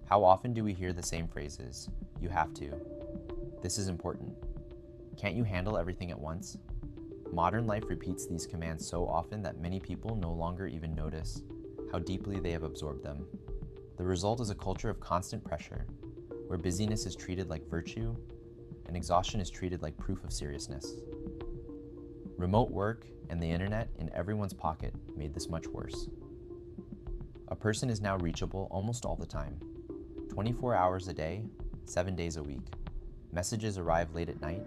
How often do we hear the same phrases? You have to. This is important. Can't you handle everything at once? Modern life repeats these commands so often that many people no longer even notice how deeply they have absorbed them. The result is a culture of constant pressure, where busyness is treated like virtue and exhaustion is treated like proof of seriousness. Remote work and the internet in everyone's pocket made this much worse. A person is now reachable almost all the time, 24 hours a day, 7 days a week. Messages arrive late at night,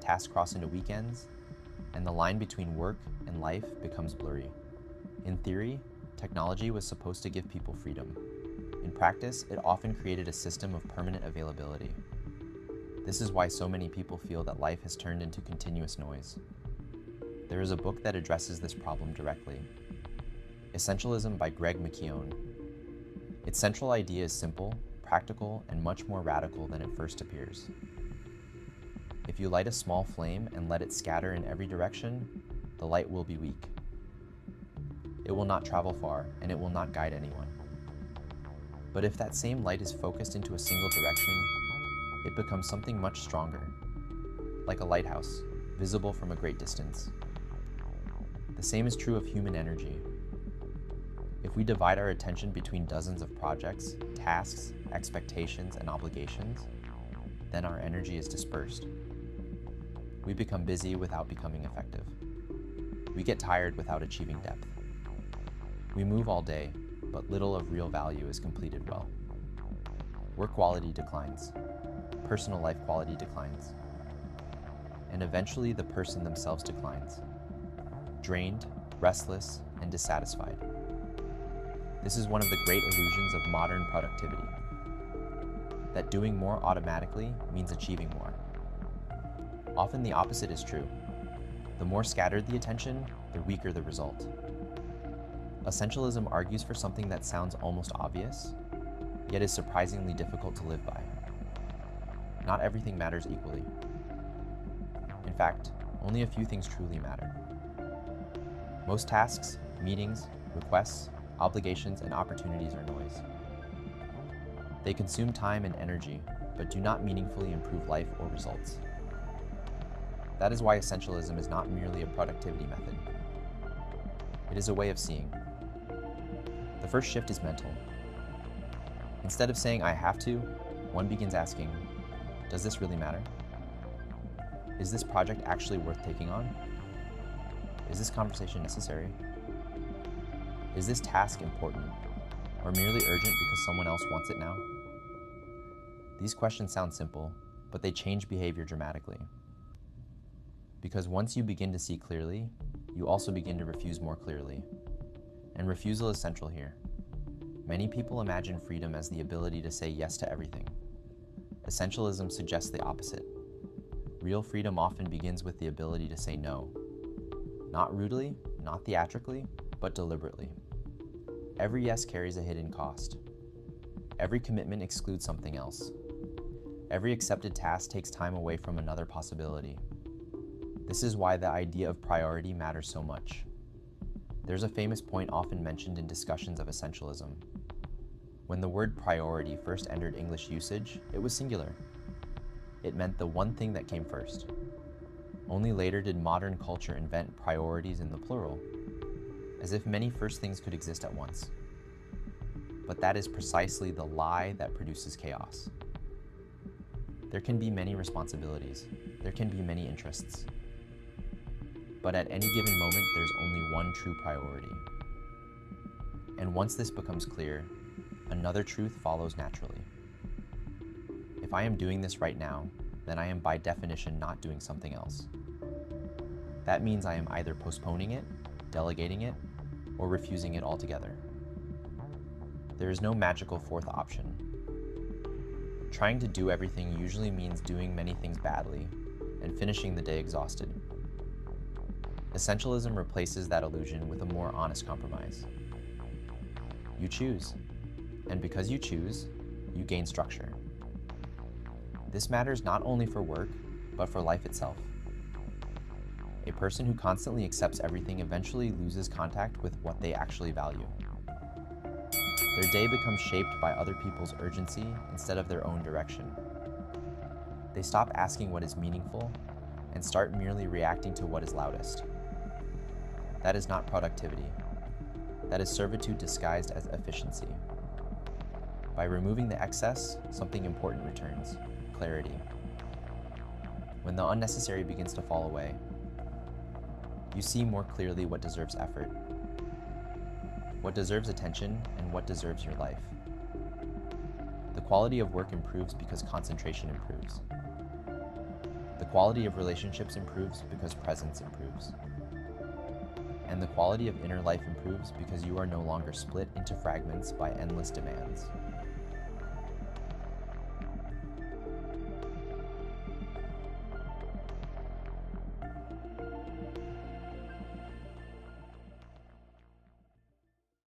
tasks cross into weekends, and the line between work and life becomes blurry. In theory, technology was supposed to give people freedom. In practice, it often created a system of permanent availability. This is why so many people feel that life has turned into continuous noise. There is a book that addresses this problem directly, Essentialism by Greg McKeown. Its central idea is simple, practical, and much more radical than it first appears. If you light a small flame and let it scatter in every direction, the light will be weak. It will not travel far, and it will not guide anyone. But if that same light is focused into a single direction, it becomes something much stronger, like a lighthouse, visible from a great distance. The same is true of human energy. If we divide our attention between dozens of projects, tasks, expectations, and obligations, then our energy is dispersed. We become busy without becoming effective. We get tired without achieving depth. We move all day, but little of real value is completed well. Work quality declines. Personal life quality declines. And eventually the person themselves declines, drained, restless, and dissatisfied. This is one of the great illusions of modern productivity, that doing more automatically means achieving more. Often the opposite is true. The more scattered the attention, the weaker the result. Essentialism argues for something that sounds almost obvious, yet is surprisingly difficult to live by. Not everything matters equally. In fact, only a few things truly matter. Most tasks, meetings, requests, obligations, and opportunities are noise. They consume time and energy, but do not meaningfully improve life or results. That is why essentialism is not merely a productivity method. It is a way of seeing. The first shift is mental. Instead of saying, I have to, one begins asking, does this really matter? Is this project actually worth taking on? Is this conversation necessary? Is this task important, or merely urgent because someone else wants it now? These questions sound simple, but they change behavior dramatically. Because once you begin to see clearly, you also begin to refuse more clearly. And refusal is central here. Many people imagine freedom as the ability to say yes to everything. Essentialism suggests the opposite. Real freedom often begins with the ability to say no. Not rudely, not theatrically, but deliberately. Every yes carries a hidden cost. Every commitment excludes something else. Every accepted task takes time away from another possibility. This is why the idea of priority matters so much. There's a famous point often mentioned in discussions of essentialism. When the word priority first entered English usage, it was singular. It meant the one thing that came first. Only later did modern culture invent priorities in the plural, as if many first things could exist at once. But that is precisely the lie that produces chaos. There can be many responsibilities. There can be many interests. But at any given moment, there's only one true priority. And once this becomes clear, another truth follows naturally. If I am doing this right now, then I am by definition not doing something else. That means I am either postponing it, delegating it, or refusing it altogether. There is no magical fourth option. Trying to do everything usually means doing many things badly and finishing the day exhausted. Essentialism replaces that illusion with a more honest compromise. You choose, and because you choose, you gain structure. This matters not only for work, but for life itself. A person who constantly accepts everything eventually loses contact with what they actually value. Their day becomes shaped by other people's urgency instead of their own direction. They stop asking what is meaningful and start merely reacting to what is loudest. That is not productivity. That is servitude disguised as efficiency. By removing the excess, something important returns: clarity. When the unnecessary begins to fall away, you see more clearly what deserves effort, what deserves attention, and what deserves your life. The quality of work improves because concentration improves. The quality of relationships improves because presence improves. And the quality of inner life improves because you are no longer split into fragments by endless demands.